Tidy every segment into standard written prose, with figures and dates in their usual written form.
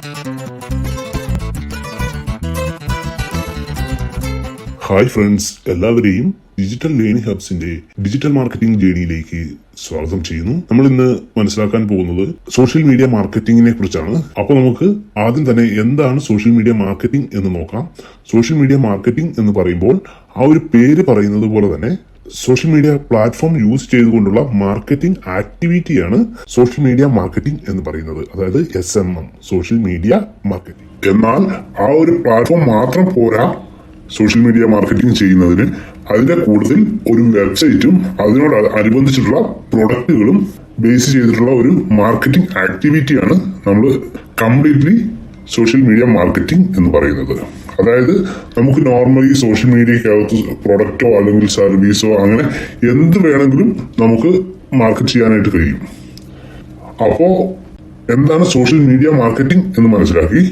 Hi friends, എല്ലാവരെയും digital learning ഹബ്സിന്റെ digital marketing ജേണിയിലേക്ക് സ്വാഗതം ചെയ്യുന്നു. നമ്മൾ ഇന്ന് മനസ്സിലാക്കാൻ പോകുന്നത് സോഷ്യൽ മീഡിയ മാർക്കറ്റിംഗിനെ കുറിച്ചാണ്. അപ്പോൾ നമുക്ക് ആദ്യം തന്നെ എന്താണ് സോഷ്യൽ മീഡിയ മാർക്കറ്റിംഗ് എന്ന് നോക്കാം. സോഷ്യൽ മീഡിയ മാർക്കറ്റിംഗ് എന്ന് പറയുമ്പോൾ ആ ഒരു പേര് പറയുന്നത് പോലെ തന്നെ സോഷ്യൽ മീഡിയ പ്ലാറ്റ്ഫോം യൂസ് ചെയ്തുകൊണ്ടുള്ള മാർക്കറ്റിംഗ് ആക്ടിവിറ്റിയാണ് സോഷ്യൽ മീഡിയ മാർക്കറ്റിംഗ് എന്ന് പറയുന്നത്. അതായത് SMM, സോഷ്യൽ മീഡിയ മാർക്കറ്റിംഗ്. എന്നാൽ ആ ഒരു പ്ലാറ്റ്ഫോം മാത്രം പോരാ സോഷ്യൽ മീഡിയ മാർക്കറ്റിംഗ് ചെയ്യുന്നതിന്. അതിന്റെ കൂടുതൽ ഒരു വെബ്സൈറ്റും അതിനോട് അനുബന്ധിച്ചിട്ടുള്ള പ്രൊഡക്റ്റുകളും ബേസ് ചെയ്തിട്ടുള്ള ഒരു മാർക്കറ്റിംഗ് ആക്ടിവിറ്റിയാണ് നമ്മൾ കംപ്ലീറ്റ്ലി സോഷ്യൽ മീഡിയ മാർക്കറ്റിംഗ് എന്ന് പറയുന്നത്. അതായത് നമുക്ക് നോർമലി സോഷ്യൽ മീഡിയക്കകത്ത് പ്രൊഡക്റ്റോ അല്ലെങ്കിൽ സർവീസോ അങ്ങനെ എന്ത് വേണമെങ്കിലും നമുക്ക് മാർക്കറ്റ് ചെയ്യാനായിട്ട് കഴിയും. അപ്പോ എന്താണ് സോഷ്യൽ മീഡിയ മാർക്കറ്റിംഗ് എന്ന് മനസ്സിലാക്കി.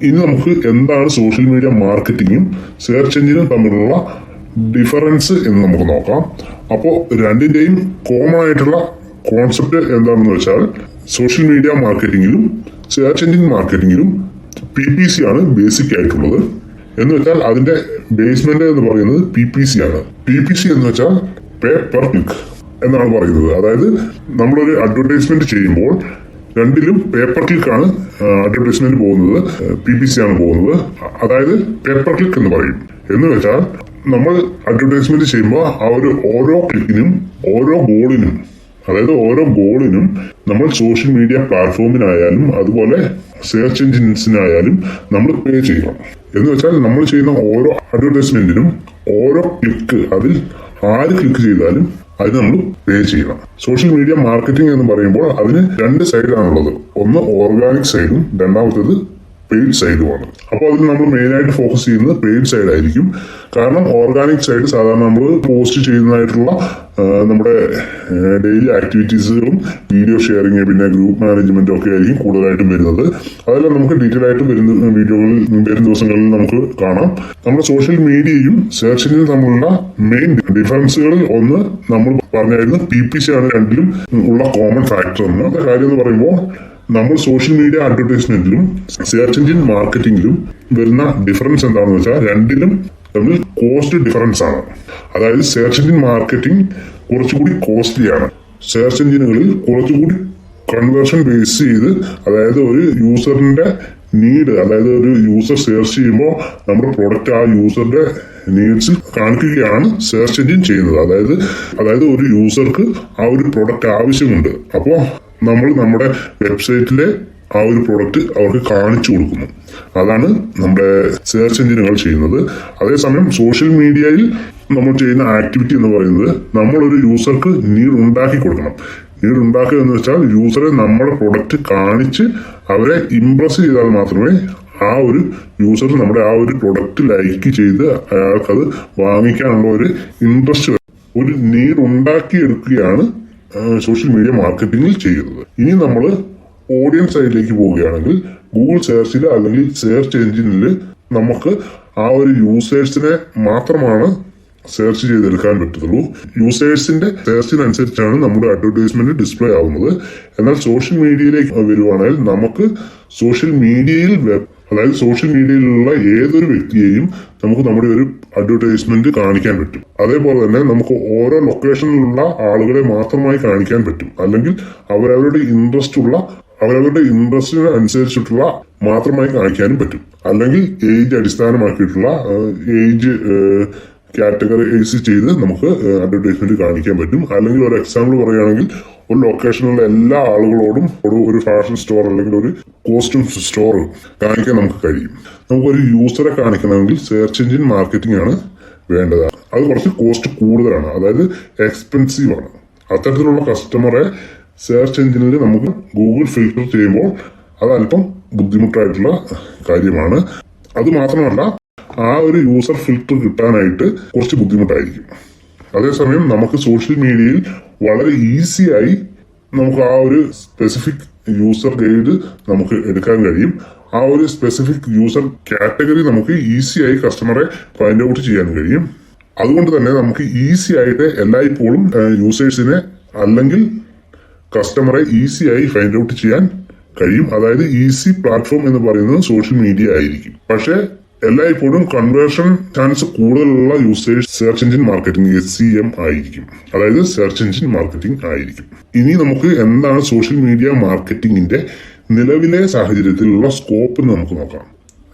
ഇനി നമുക്ക് എന്താണ് സോഷ്യൽ മീഡിയ മാർക്കറ്റിംഗും സെർച്ച് എഞ്ചിനും തമ്മിലുള്ള ഡിഫറൻസ് എന്ന് നമുക്ക് നോക്കാം. അപ്പോൾ രണ്ടിന്റെയും കോമൺ ആയിട്ടുള്ള കോൺസെപ്റ്റ് എന്താണെന്ന് വെച്ചാൽ സോഷ്യൽ മീഡിയ മാർക്കറ്റിംഗിലും സെർച്ച് എഞ്ചിൻ മാർക്കറ്റിംഗിലും PPC ആണ് ബേസിക് ആയിട്ടുള്ളത്. എന്ന് വെച്ചാൽ അതിന്റെ ബേസ്മെന്റ് എന്ന് പറയുന്നത് PPC ആണ്. PPC എന്ന് വെച്ചാൽ പേ പെർ ക്ലിക്ക് എന്നാണ് പറയുന്നത്. അതായത് നമ്മളൊരു അഡ്വർടൈസ്മെന്റ് ചെയ്യുമ്പോൾ രണ്ടിലും പേപ്പർ ക്ലിക്ക് ആണ് അഡ്വർടൈസ്മെന്റ് പോകുന്നത്, PPC ആണ് പോകുന്നത്. അതായത് പേപ്പർ ക്ലിക്ക് എന്ന് പറയും. എന്ന് വെച്ചാൽ നമ്മൾ അഡ്വർടൈസ്മെന്റ് ചെയ്യുമ്പോൾ ആ ഒരു ഓരോ ക്ലിക്കിനും ഓരോ ഗോളിനും, അതായത് ഓരോ ഗോളിനും നമ്മൾ സോഷ്യൽ മീഡിയ പ്ലാറ്റ്ഫോമിനായാലും അതുപോലെ സെർച്ച് എഞ്ചിൻസിനായാലും നമ്മൾ പേ ചെയ്യണം. എന്ന് വെച്ചാൽ നമ്മൾ ചെയ്യുന്ന ഓരോ അഡ്വർടൈസ്മെന്റിനും ഓരോ ക്ലിക്ക്, അതിൽ ആര് ക്ലിക്ക് ചെയ്താലും അതിന് നമ്മൾ പേ ചെയ്യണം. സോഷ്യൽ മീഡിയ മാർക്കറ്റിംഗ് എന്ന് പറയുമ്പോൾ അതിന് രണ്ട് സൈഡാണുള്ളത്. ഒന്ന് ഓർഗാനിക് സൈഡും രണ്ടാമത്തേത് പെയ്ഡ് സൈഡുമാണ്. അപ്പോൾ അതിൽ നമ്മൾ മെയിനായിട്ട് ഫോക്കസ് ചെയ്യുന്നത് പെയ്ഡ് സൈഡ് ആയിരിക്കും. കാരണം ഓർഗാനിക് സൈഡ് സാധാരണ നമ്മൾ പോസ്റ്റ് ചെയ്യുന്നതായിട്ടുള്ള നമ്മുടെ ഡെയിലി ആക്ടിവിറ്റീസുകളും വീഡിയോ ഷെയറിങ് പിന്നെ ഗ്രൂപ്പ് മാനേജ്മെന്റും ഒക്കെ ആയിരിക്കും കൂടുതലായിട്ടും വരുന്നത്. അതെല്ലാം നമുക്ക് ഡീറ്റെയിൽ ആയിട്ട് വരുന്ന വീഡിയോകളിൽ വരും ദിവസങ്ങളിൽ നമുക്ക് കാണാം. നമ്മുടെ സോഷ്യൽ മീഡിയയും സെർച്ച് എഞ്ചിനും തമ്മിലുള്ള മെയിൻ ഡിഫറൻസുകളിൽ ഒന്ന് നമ്മൾ പറഞ്ഞായിരുന്നു PPC ആണ് രണ്ടിലും ഉള്ള കോമൺ ഫാക്ടർ എന്ന്. അത് കാര്യം എന്ന് പറയുമ്പോൾ നമ്മൾ സോഷ്യൽ മീഡിയ അഡ്വർടൈസ്മെന്റിലും സെർച്ച് എഞ്ചിൻ മാർക്കറ്റിംഗിലും വരുന്ന ഡിഫറൻസ് എന്താണെന്ന് വെച്ചാൽ രണ്ടിലും തമ്മിൽ കോസ്റ്റ് ഡിഫറൻസ് ആണ്. അതായത് സെർച്ച് എഞ്ചിൻ മാർക്കറ്റിംഗ് കുറച്ചുകൂടി കോസ്റ്റ്ലി ആണ്. സെർച്ച് എഞ്ചിനുകളിൽ കുറച്ചുകൂടി കൺവേർഷൻ ബേസ് ചെയ്ത്, അതായത് ഒരു യൂസറിന്റെ നീഡ്, അതായത് ഒരു യൂസർ സെർച്ച് ചെയ്യുമ്പോൾ നമ്മുടെ പ്രൊഡക്റ്റ് ആ യൂസറുടെ നീഡ്സിൽ കാണിക്കുകയാണ് സെർച്ച് എഞ്ചിൻ ചെയ്യുന്നത്. അതായത് ഒരു യൂസർക്ക് ആ ഒരു പ്രൊഡക്റ്റ് ആവശ്യമുണ്ട്. അപ്പോൾ നമ്മൾ നമ്മുടെ വെബ്സൈറ്റിലെ ആ ഒരു പ്രൊഡക്റ്റ് അവർക്ക് കാണിച്ചു കൊടുക്കുന്നു. അതാണ് നമ്മുടെ സെർച്ച് എഞ്ചിനുകൾ ചെയ്യുന്നത്. അതേസമയം സോഷ്യൽ മീഡിയയിൽ നമ്മൾ ചെയ്യുന്ന ആക്ടിവിറ്റി എന്ന് പറയുന്നത് നമ്മളൊരു യൂസർക്ക് നീഡ് ഉണ്ടാക്കി കൊടുക്കണം. നീഡ് ഉണ്ടാക്കുക എന്ന് വെച്ചാൽ യൂസറെ നമ്മുടെ പ്രൊഡക്റ്റ് കാണിച്ച് അവരെ ഇംപ്രസ് ചെയ്താൽ മാത്രമേ ആ ഒരു യൂസർ നമ്മുടെ ആ ഒരു പ്രൊഡക്റ്റ് ലൈക്ക് ചെയ്ത് അയാൾക്കത് വാങ്ങിക്കാനുള്ള ഒരു ഇൻട്രസ്റ്റ്, ഒരു നീഡ് ഉണ്ടാക്കിയെടുക്കുകയാണ് സോഷ്യൽ മീഡിയ മാർക്കറ്റിംഗിൽ ചെയ്യുന്നത്. ഇനി നമ്മൾ ഓഡിയൻസ് സൈഡിലേക്ക് പോവുകയാണെങ്കിൽ ഗൂഗിൾ സെർച്ചിൽ അല്ലെങ്കിൽ സെർച്ച് എഞ്ചിനിൽ നമുക്ക് ആ ഒരു യൂസേഴ്സിനെ മാത്രമാണ് സെർച്ച് ചെയ്തെടുക്കാൻ പറ്റത്തുള്ളൂ. യൂസേഴ്സിന്റെ സെർച്ചിനനുസരിച്ചാണ് നമ്മുടെ അഡ്വർടൈസ്മെന്റ് ഡിസ്പ്ലേ ആവുന്നത്. എന്നാൽ സോഷ്യൽ മീഡിയയിലേക്ക് വരുവാണെങ്കിൽ നമുക്ക് സോഷ്യൽ മീഡിയയിൽ അതായത് സോഷ്യൽ മീഡിയയിലുള്ള ഏതൊരു വ്യക്തിയെയും നമുക്ക് നമ്മുടെ ഒരു അഡ്വർടൈസ്മെന്റ് കാണിക്കാൻ പറ്റും. അതേപോലെ തന്നെ നമുക്ക് ഓരോ ലൊക്കേഷനിലുള്ള ആളുകളെ മാത്രമായി കാണിക്കാൻ പറ്റും. അല്ലെങ്കിൽ അവരവരുടെ ഇൻട്രസ്റ്റിന് അനുസരിച്ചിട്ടുള്ള മാത്രമായി കാണിക്കാനും പറ്റും. അല്ലെങ്കിൽ ഏജ് അടിസ്ഥാനമാക്കിയിട്ടുള്ള ഏജ് കാറ്റഗറൈസ് ചെയ്ത് നമുക്ക് അഡ്വർടൈസ്മെന്റ് കാണിക്കാൻ പറ്റും. അല്ലെങ്കിൽ ഒരു എക്സാമ്പിൾ പറയുകയാണെങ്കിൽ ഒരു ലൊക്കേഷനിലുള്ള എല്ലാ ആളുകളോടും ഒരു ഫാഷൻ സ്റ്റോർ അല്ലെങ്കിൽ ഒരു കോസ്റ്റ്യൂം സ്റ്റോർ കാണിക്കാൻ നമുക്ക് കഴിയും. നമുക്കൊരു യൂസറെ കാണിക്കണമെങ്കിൽ സെർച്ച് എഞ്ചിൻ മാർക്കറ്റിംഗ് ആണ് വേണ്ടത്. അത് കുറച്ച് കോസ്റ്റ് കൂടുതലാണ്, അതായത് എക്സ്പെൻസീവ് ആണ്. അത്തരത്തിലുള്ള കസ്റ്റമറെ സെർച്ച് എഞ്ചിനിൽ നമുക്ക് ഗൂഗിൾ ഫിൽട്ടർ ചെയ്യുമ്പോൾ അത് അല്പം ബുദ്ധിമുട്ടായിട്ടുള്ള കാര്യമാണ്. അത് മാത്രമല്ല ആ ഒരു യൂസർ ഫിൽട്ടർ കിട്ടാനായിട്ട് കുറച്ച് ബുദ്ധിമുട്ടായിരിക്കും. അതേസമയം നമുക്ക് സോഷ്യൽ മീഡിയയിൽ വളരെ ഈസിയായി നമുക്ക് ആ ഒരു സ്പെസിഫിക് യൂസർ ഗൈഡ് നമുക്ക് എടുക്കാൻ കഴിയും. ആ ഒരു സ്പെസിഫിക് യൂസർ കാറ്റഗറി നമുക്ക് ഈസിയായി കസ്റ്റമറെ ഫൈൻഡ് ഔട്ട് ചെയ്യാൻ കഴിയും. അതുകൊണ്ട് തന്നെ നമുക്ക് ഈസി ആയിട്ട് എല്ലായ്പ്പോഴും യൂസേഴ്സിനെ അല്ലെങ്കിൽ കസ്റ്റമറെ ഈസിയായി ഫൈൻഡ് ഔട്ട് ചെയ്യാൻ കഴിയും. അതായത് ഈസി പ്ലാറ്റ്ഫോം എന്ന് പറയുന്നത് സോഷ്യൽ മീഡിയ ആയിരിക്കും. പക്ഷേ എല്ലായ്പ്പോഴും കൺവേർഷൻ ചാൻസ് കൂടുതലുള്ള usage search engine marketing SEM ആയിരിക്കും. അതായത് സെർച്ച് എഞ്ചിൻ മാർക്കറ്റിംഗ് ആയിരിക്കും. ഇനി നമുക്ക് എന്താണ് സോഷ്യൽ മീഡിയ മാർക്കറ്റിംഗിന്റെ നിലവിലെ സാഹചര്യത്തിലുള്ള സ്കോപ്പ് എന്ന് നമുക്ക് നോക്കാം.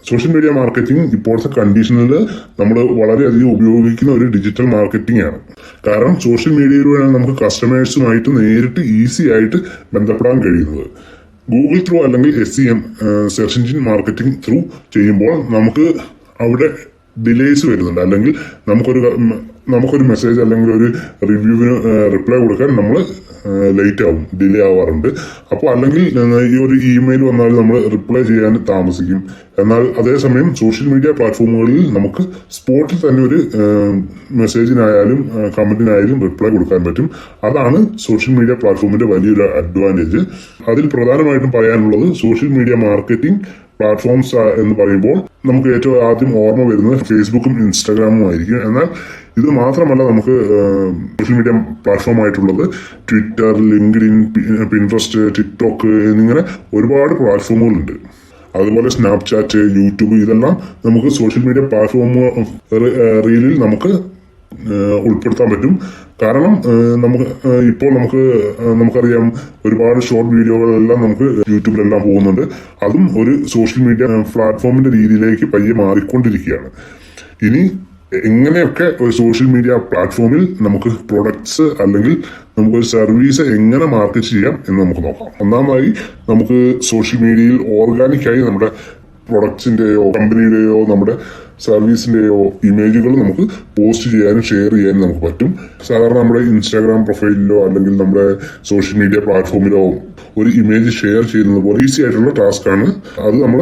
സോഷ്യൽ മീഡിയ മാർക്കറ്റിംഗ് ഇപ്പോഴത്തെ കണ്ടീഷനിൽ നമ്മൾ വളരെയധികം ഉപയോഗിക്കുന്ന ഒരു ഡിജിറ്റൽ മാർക്കറ്റിംഗ് ആണ്. കാരണം സോഷ്യൽ മീഡിയയിലൂടെയാണ് നമുക്ക് കസ്റ്റമേഴ്സുമായിട്ട് നേരിട്ട് ഈസി ആയിട്ട് ബന്ധപ്പെടാൻ കഴിയുന്നത്. ഗൂഗിൾ ത്രൂ അല്ലെങ്കിൽ SEM search engine marketing through ചെയ്യുമ്പോൾ നമുക്ക് അവിടെ ഡിലേസ് വരുന്നുണ്ട്. അല്ലെങ്കിൽ നമുക്കൊരു മെസ്സേജ് അല്ലെങ്കിൽ ഒരു റിവ്യൂവിന് റിപ്ലൈ കൊടുക്കാൻ നമ്മൾ ലേറ്റ് ആവും, ഡിലേ ആവാറുണ്ട്. അപ്പോൾ അല്ലെങ്കിൽ ഈ ഒരു ഇമെയിൽ വന്നാൽ നമ്മൾ റിപ്ലൈ ചെയ്യാൻ താമസിക്കും. എന്നാൽ അതേസമയം സോഷ്യൽ മീഡിയ പ്ലാറ്റ്ഫോമുകളിൽ നമുക്ക് സ്പോട്ടിൽ തന്നെ ഒരു മെസ്സേജിനായാലും കമന്റിനായാലും റിപ്ലൈ കൊടുക്കാൻ പറ്റും. അതാണ് സോഷ്യൽ മീഡിയ പ്ലാറ്റ്ഫോമിന്റെ വലിയൊരു അഡ്വാൻറ്റേജ്. അതിൽ പ്രധാനമായിട്ടും പറയാനുള്ളത് സോഷ്യൽ മീഡിയ മാർക്കറ്റിംഗ് പ്ലാറ്റ്ഫോംസ് എന്ന് പറയുമ്പോൾ നമുക്ക് ഏറ്റവും ആദ്യം ഓർമ്മ വരുന്നത് ഫേസ്ബുക്കും ഇൻസ്റ്റാഗ്രാമും ആയിരിക്കും. എന്നാൽ ഇത് മാത്രമല്ല, നമുക്ക് സോഷ്യൽ മീഡിയ പ്ലാറ്റ്ഫോം ആയിട്ടുള്ളത് ട്വിറ്റർ, ലിങ്ക്ഡിൻ, പിൻട്രസ്റ്റ്, ടിക്ടോക്ക് എന്നിങ്ങനെ ഒരുപാട് പ്ലാറ്റ്ഫോമുകളുണ്ട്. അതുപോലെ സ്നാപ്ചാറ്റ്, യൂട്യൂബ്, ഇതെല്ലാം നമുക്ക് സോഷ്യൽ മീഡിയ പ്ലാറ്റ്ഫോം റീലിൽ നമുക്ക് ഉൾപ്പെടുത്താൻ പറ്റും. കാരണം നമുക്കറിയാം ഒരുപാട് ഷോർട്ട് വീഡിയോകളെല്ലാം നമുക്ക് യൂട്യൂബിലെല്ലാം പോകുന്നുണ്ട്. അതും ഒരു സോഷ്യൽ മീഡിയ പ്ലാറ്റ്ഫോമിന്റെ രീതിയിലേക്ക് പയ്യെ മാറിക്കൊണ്ടിരിക്കുകയാണ്. ഇനി എങ്ങനെയൊക്കെ ഒരു സോഷ്യൽ മീഡിയ പ്ലാറ്റ്ഫോമിൽ നമുക്ക് പ്രൊഡക്ട്സ് അല്ലെങ്കിൽ നമുക്കൊരു സർവീസ് എങ്ങനെ മാർക്കറ്റ് ചെയ്യാം എന്ന് നമുക്ക് നോക്കാം. ഒന്നാമതായി നമുക്ക് സോഷ്യൽ മീഡിയയിൽ ഓർഗാനിക്കായി നമ്മുടെ പ്രൊഡക്ട്സിന്റെയോ കമ്പനിയുടെയോ നമ്മുടെ സർവീസിന്റെയോ ഇമേജുകൾ നമുക്ക് പോസ്റ്റ് ചെയ്യാനും ഷെയർ ചെയ്യാനും നമുക്ക് പറ്റും. സാധാരണ നമ്മുടെ ഇൻസ്റ്റാഗ്രാം പ്രൊഫൈലിലോ അല്ലെങ്കിൽ നമ്മുടെ സോഷ്യൽ മീഡിയ പ്ലാറ്റ്ഫോമിലോ ഒരു ഇമേജ് ഷെയർ ചെയ്യുന്നത് പോലെ ഈസി ആയിട്ടുള്ള ടാസ്ക് ആണ് അത് നമ്മൾ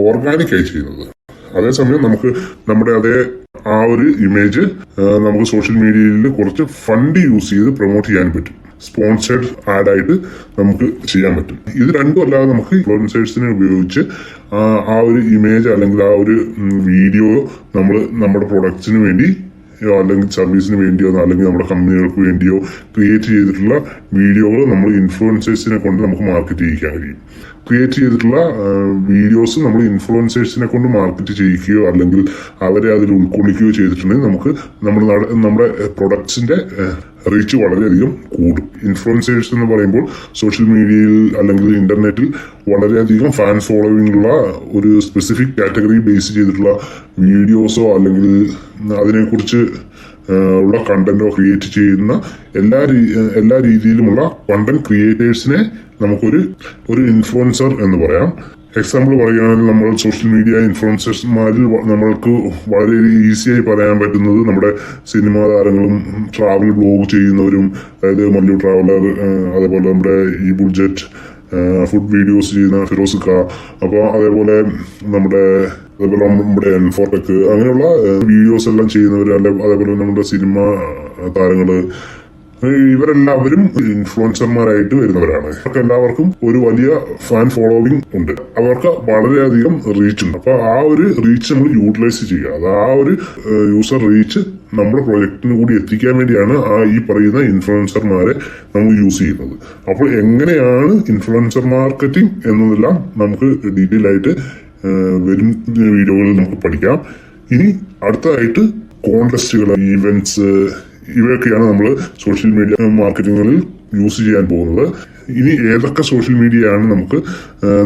ഓർഗാനിക്കായി ചെയ്യുന്നത്. അതേസമയം നമുക്ക് നമ്മുടെ ആ ഒരു ഇമേജ് നമുക്ക് സോഷ്യൽ മീഡിയയിൽ കുറച്ച് ഫണ്ട് യൂസ് ചെയ്ത് പ്രൊമോട്ട് ചെയ്യാൻ പറ്റും. സ്പോൺസേഡ് ആഡായിട്ട് നമുക്ക് ചെയ്യാൻ പറ്റും. ഇത് രണ്ടും അല്ലാതെ നമുക്ക് ഇൻഫ്ലുവൻസേഴ്സിനെ ഉപയോഗിച്ച് ആ ഒരു ഇമേജ് അല്ലെങ്കിൽ ആ ഒരു വീഡിയോ നമ്മൾ നമ്മുടെ പ്രൊഡക്ട്സിന് വേണ്ടി അല്ലെങ്കിൽ സർവീസിന് വേണ്ടിയോ അല്ലെങ്കിൽ നമ്മുടെ കമ്പനികൾക്ക് വേണ്ടിയോ ക്രിയേറ്റ് ചെയ്തിട്ടുള്ള വീഡിയോകൾ നമ്മൾ ഇൻഫ്ലുവൻസേഴ്സിനെ കൊണ്ട് നമുക്ക് മാർക്കറ്റ് ചെയ്യിക്കാൻ കഴിയും. ക്രിയേറ്റ് ചെയ്തിട്ടുള്ള വീഡിയോസ് നമ്മൾ ഇൻഫ്ലുവൻസേഴ്സിനെ കൊണ്ട് മാർക്കറ്റ് ചെയ്യിക്കുകയോ അല്ലെങ്കിൽ അവരെ അതിൽ ഉൾക്കൊള്ളിക്കുകയോ ചെയ്തിട്ടുണ്ടെങ്കിൽ നമുക്ക് നമ്മുടെ പ്രൊഡക്ട്സിന്റെ റീച്ച് വളരെയധികം കൂടും. ഇൻഫ്ലുവൻസേഴ്സ് എന്ന് പറയുമ്പോൾ സോഷ്യൽ മീഡിയയിൽ അല്ലെങ്കിൽ ഇന്റർനെറ്റിൽ വളരെയധികം ഫാൻ ഫോളോവിംഗ് ഉള്ള ഒരു സ്പെസിഫിക് കാറ്റഗറി ബേസ് ചെയ്തിട്ടുള്ള വീഡിയോസോ അല്ലെങ്കിൽ അതിനെക്കുറിച്ച് ഉള്ള കണ്ടന്റോ ക്രിയേറ്റ് ചെയ്യുന്ന എല്ലാ രീതിയിലുമുള്ള കണ്ടന്റ് ക്രിയേറ്റേഴ്സിനെ നമുക്കൊരു ഇൻഫ്ലുവൻസർ എന്ന് പറയാം. എക്സാമ്പിൾ പറയുകയാണെങ്കിൽ നമ്മൾ സോഷ്യൽ മീഡിയ ഇൻഫ്ലുവൻസേഴ്സ്മാരിൽ നമ്മൾക്ക് വളരെ ഈസിയായി പറയാൻ പറ്റുന്നത് നമ്മുടെ സിനിമാ താരങ്ങളും ട്രാവൽ ബ്ലോഗ് ചെയ്യുന്നവരും, അതായത് മല്ലു ട്രാവലർ, അതേപോലെ നമ്മുടെ ഈ ബുൾജറ്റ് ഫുഡ് വീഡിയോസ് ചെയ്യുന്ന ഫിറോസിക്ക, അപ്പോൾ അതേപോലെ നമ്മുടെ എൻഫോടെക്, അങ്ങനെയുള്ള വീഡിയോസ് എല്ലാം ചെയ്യുന്നവർ, അതേപോലെ നമ്മുടെ സിനിമ താരങ്ങള്, ഇവരെല്ലാവരും ഇൻഫ്ലുവൻസർമാരായിട്ട് വരുന്നവരാണ്. അവർക്ക് എല്ലാവർക്കും ഒരു വലിയ ഫാൻ ഫോളോവിംഗ് ഉണ്ട്. അവർക്ക് വളരെയധികം റീച്ച് ഉണ്ട്. അപ്പൊ ആ ഒരു റീച്ച് നമ്മൾ യൂട്ടിലൈസ് ചെയ്യുക. അത് ആ ഒരു യൂസർ റീച്ച് നമ്മുടെ പ്രൊജക്ടിന് കൂടി എത്തിക്കാൻ വേണ്ടിയാണ് ഈ പറയുന്ന ഇൻഫ്ലുവൻസർമാരെ നമ്മൾ യൂസ് ചെയ്യുന്നത്. അപ്പോൾ എങ്ങനെയാണ് ഇൻഫ്ലുവൻസർ മാർക്കറ്റിംഗ് എന്നതെല്ലാം നമുക്ക് ഡീറ്റെയിൽ ആയിട്ട് വരും വീഡിയോകളിൽ നമുക്ക് പഠിക്കാം. ഇനി അടുത്തതായിട്ട് കോൺടെസ്റ്റുകൾ, ഈവെന്റ്സ്, ഇവയൊക്കെയാണ് നമ്മൾ സോഷ്യൽ മീഡിയ മാർക്കറ്റിംഗുകളിൽ യൂസ് ചെയ്യാൻ പോകുന്നത്. ഇനി ഏതൊക്കെ സോഷ്യൽ മീഡിയയാണ്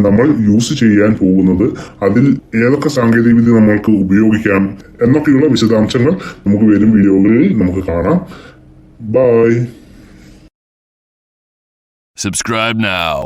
നമ്മൾ യൂസ് ചെയ്യാൻ പോകുന്നത്, അതിൽ ഏതൊക്കെ സാങ്കേതിക വിദ്യ നമ്മൾക്ക് ഉപയോഗിക്കാം എന്നൊക്കെയുള്ള വിശദാംശങ്ങൾ നമുക്ക് വരും വീഡിയോകളിൽ നമുക്ക് കാണാം. ബൈ. Subscribe now.